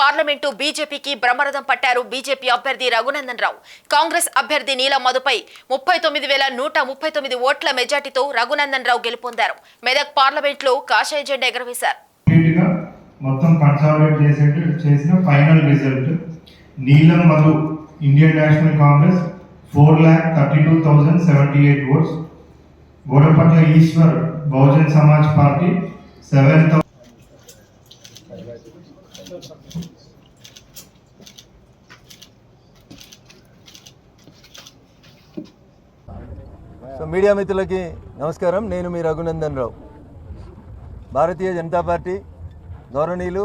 Parliament బీజేపీకి బ్రహ్మరథం పట్టారు బీజేపీ అభ్యర్థి రఘునందన్ రావు. కాంగ్రెస్ అభ్యర్థి నీలం మధుపై 39,139 ఓట్ల మెజార్టీతో రఘునందన్ రావు గెలుపొందారు. మెదక్ పార్లమెంట్లో కాషాయ జెండా ఎగురవేశారు. మొత్తం కన్సాలిడేట్ చేసిన final result Neelam Madhu Indian national congress 4,32,078 votes, Godapatla Eshwar Bahujan Samaj party 7,000. Media మిత్రులకి నమస్కారం. నేను మీ రఘునందన్ రావు. భారతీయ జనతా పార్టీ గౌరవనీయులు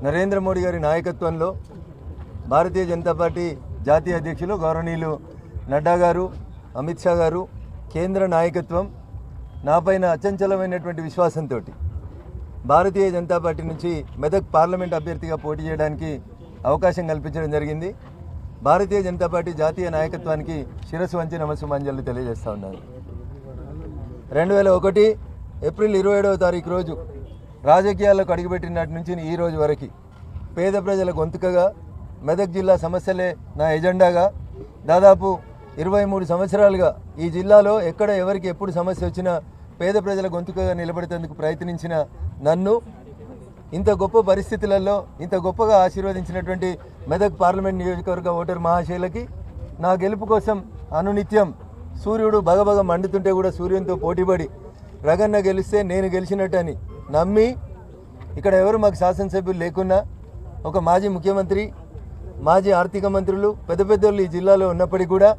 నరేంద్ర మోడీ గారి నాయకత్వంలో భారతీయ జనతా పార్టీ జాతీయ అధ్యక్షులు గౌరవనీయులు నడ్డా గారు, అమిత్ షా గారు, కేంద్ర నాయకత్వం నాపైన అచంచలమైనటువంటి విశ్వాసంతో భారతీయ జనతా పార్టీ నుంచి మెదక్ పార్లమెంట్ అభ్యర్థిగా పోటీ చేయడానికి అవకాశం కల్పించడం జరిగింది. భారతీయ జనతా పార్టీ జాతీయ నాయకత్వానికి శిరస్సు వంచి నమస్సుమాంజలు తెలియజేస్తూ ఉన్నాను. 2001 ఏప్రిల్ 27వ తారీఖు రోజు రాజకీయాల్లోకి అడుగుపెట్టినటి నుంచి ఈ రోజు వరకు పేద ప్రజల గొంతుకగా మెదక్ జిల్లా సమస్యలే నా ఎజెండాగా దాదాపు 23 సంవత్సరాలుగా ఈ జిల్లాలో ఎక్కడ ఎవరికి ఎప్పుడు సమస్య వచ్చినా పేద ప్రజల గొంతుకగా నిలబడేందుకు ప్రయత్నించిన నన్ను ఇంత గొప్ప పరిస్థితులలో ఇంత గొప్పగా ఆశీర్వదించినటువంటి మెదక్ పార్లమెంట్ నియోజకవర్గ ఓటర్ మహాశయులకి నా గెలుపు కోసం అనునిత్యం సూర్యుడు బగబగ మండుతుంటే కూడా సూర్యునితో పోటీపడి రగన్న గెలిస్తే నేను గెలిచినట్టని నమ్మి ఇక్కడ ఎవరు మాకు శాసనసభ్యులు లేకున్నా ఒక మాజీ ముఖ్యమంత్రి, మాజీ ఆర్థిక మంత్రులు, పెద్ద పెద్దోళ్ళు ఈ జిల్లాలో ఉన్నప్పటికీ కూడా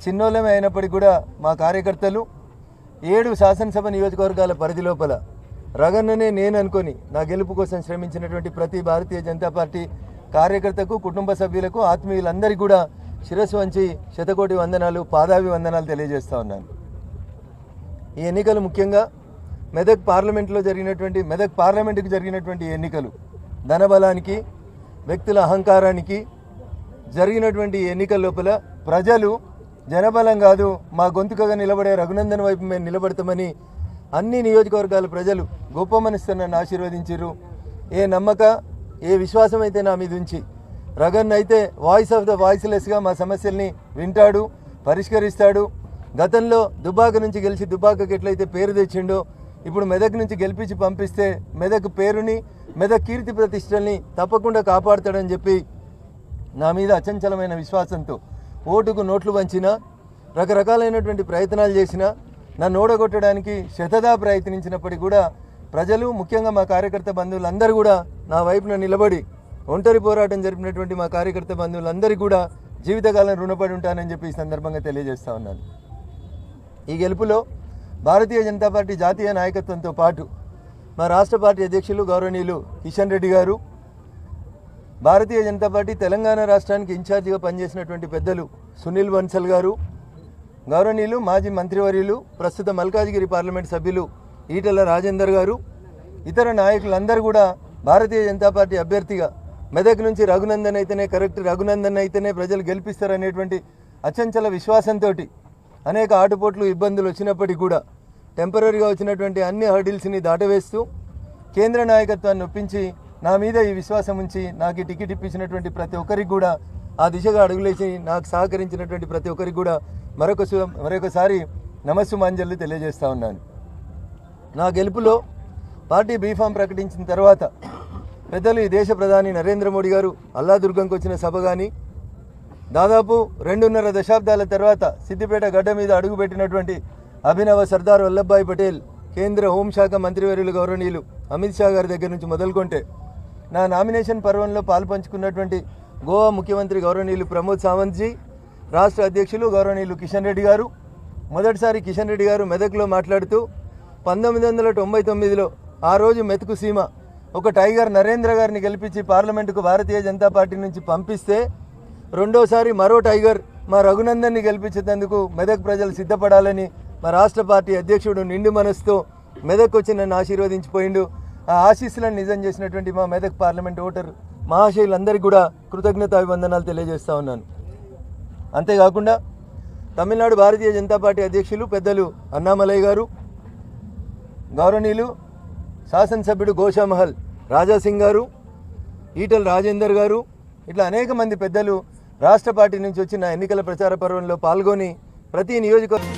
చిన్నోళ్ళమే అయినప్పటికీ కూడా మా కార్యకర్తలు 7 శాసనసభ నియోజకవర్గాల పరిధి లోపల రగన్ననే నేను అనుకొని నా గెలుపు కోసం శ్రమించినటువంటి ప్రతి భారతీయ జనతా పార్టీ కార్యకర్తకు, కుటుంబ సభ్యులకు, ఆత్మీయులందరికీ కూడా శిరస్సు వంచి శతకోటి వందనాలు, పాదాభి వందనాలు తెలియజేస్తూ ఉన్నాను. ఈ ఎన్నికలు ముఖ్యంగా మెదక్ పార్లమెంటుకు జరిగినటువంటి ఎన్నికలు ధనబలానికి, వ్యక్తుల అహంకారానికి జరిగినటువంటి ఎన్నికల లోపల ప్రజలు జనబలం కాదు మా గొంతుకగా నిలబడే రఘునందన్ వైపు మేము నిలబడతామని అన్ని నియోజకవర్గాల ప్రజలు గొప్ప మనసుతో నన్ను ఆశీర్వదించారు. ఏ నమ్మక, ఏ విశ్వాసం అయితే నా మీద ఉంచి రగన్ అయితే వాయిస్ ఆఫ్ ద వాయిస్లెస్గా మా సమస్యల్ని వింటాడు, పరిష్కరిస్తాడు. గతంలో దుబ్బాక నుంచి గెలిచి దుబ్బాకకి ఎట్లయితే పేరు తెచ్చిండో ఇప్పుడు మెదక్ నుంచి గెలిపించి పంపిస్తే మెదక్ పేరుని, మెదక్ కీర్తి ప్రతిష్టల్ని తప్పకుండా కాపాడుతాడని చెప్పి నా మీద అచంచలమైన విశ్వాసంతో ఓటుకు నోట్లు వంచినా, రకరకాలైనటువంటి ప్రయత్నాలు చేసినా, నన్ను ఓడగొట్టడానికి శతదా ప్రయత్నించినప్పటికీ కూడా ప్రజలు, ముఖ్యంగా మా కార్యకర్త బంధువులందరూ కూడా నా వైపున నిలబడి ఒంటరి పోరాటం జరిపినటువంటి మా కార్యకర్త బంధువులందరికీ కూడా జీవితకాలం రుణపడి ఉంటానని చెప్పి ఈ సందర్భంగా తెలియజేస్తూ ఉన్నాను. ఈ గెలుపులో భారతీయ జనతా పార్టీ జాతీయ నాయకత్వంతో పాటు మా రాష్ట్ర పార్టీ అధ్యక్షులు గౌరవనీయులు కిషన్ రెడ్డి గారు, భారతీయ జనతా పార్టీ తెలంగాణ రాష్ట్రానికి ఇన్ఛార్జిగా పనిచేసినటువంటి పెద్దలు సునీల్ బన్సల్ గారు, గౌరవనీయులు మాజీ మంత్రివర్యులు ప్రస్తుత మల్కాజ్గిరి పార్లమెంట్ సభ్యులు ఈటెల రాజేందర్ గారు, ఇతర నాయకులందరూ కూడా భారతీయ జనతా పార్టీ అభ్యర్థిగా మెదక్ నుంచి రఘునందన్ అయితేనే కరెక్ట్, రఘునందన్ అయితేనే ప్రజలు గెలిపిస్తారనేటువంటి అచంచల విశ్వాసంతో అనేక ఆటుపోట్లు, ఇబ్బందులు వచ్చినప్పటికీ కూడా టెంపరీగా వచ్చినటువంటి అన్ని హర్డిల్స్ని దాటవేస్తూ కేంద్ర నాయకత్వాన్ని ఒప్పించి నా మీద ఈ విశ్వాసం ఉంచి నాకు టికెట్ ఇప్పించినటువంటి ప్రతి ఒక్కరికి కూడా ఆ దిశగా అడుగులేసి నాకు సహకరించినటువంటి ప్రతి ఒక్కరికి కూడా మరొకసారి నమస్సుమాంజలు తెలియజేస్తూ ఉన్నాను. నా గెలుపులో పార్టీ బీఫామ్ ప్రకటించిన తర్వాత పెద్దలు ఈ దేశ ప్రధాని నరేంద్ర మోడీ గారు అల్లాదుర్గంకి వచ్చిన సభ కానీ, దాదాపు 2.5 దశాబ్దాల తర్వాత సిద్దిపేట గడ్డ మీద అడుగుపెట్టినటువంటి అభినవ సర్దార్ వల్లభాయ్ పటేల్ కేంద్ర హోంశాఖ మంత్రివర్యులు గౌరవనీయులు అమిత్ షా గారి దగ్గర నుంచి మొదలుకొంటే నా నామినేషన్ పర్వంలో పాల్పంచుకున్నటువంటి గోవా ముఖ్యమంత్రి గౌరవనీయులు ప్రమోద్ సావంత్జీ, రాష్ట్ర అధ్యక్షులు గౌరవనీయులు కిషన్ రెడ్డి గారు, మొదటిసారి కిషన్ రెడ్డి గారు మెదక్లో మాట్లాడుతూ 1999లో ఆ రోజు మెతుకు సీమ ఒక టైగర్ నరేంద్ర గారిని గెలిపించి పార్లమెంటుకు భారతీయ జనతా పార్టీ నుంచి పంపిస్తే రెండోసారి మరో టైగర్ మా రఘునందన్ని గెలిపించేందుకు మెదక్ ప్రజలు సిద్ధపడాలని మా రాష్ట్ర పార్టీ అధ్యక్షుడు నిండు మనసుతో మెదక్ వచ్చి నన్ను ఆశీర్వదించిపోయిండు. ఆ ఆశీస్సులను నిజం చేసినటువంటి మా మెదక్ పార్లమెంట్ ఓటర్ మహాశయులందరికీ కూడా కృతజ్ఞతాభివందనాలు తెలియజేస్తూ ఉన్నాను. అంతేకాకుండా తమిళనాడు భారతీయ జనతా పార్టీ అధ్యక్షులు పెద్దలు అన్నామలై గారు, గౌరవనీయులు శాసనసభ్యుడు గోషామహల్ రాజాసింగ్ గారు, ఈటల రాజేందర్ గారు ఇట్లా అనేక మంది పెద్దలు రాష్ట్ర పార్టీ నుంచి వచ్చిన ఎన్నికల ప్రచార పర్వంలో పాల్గొని ప్రతి నియోజకవర్గం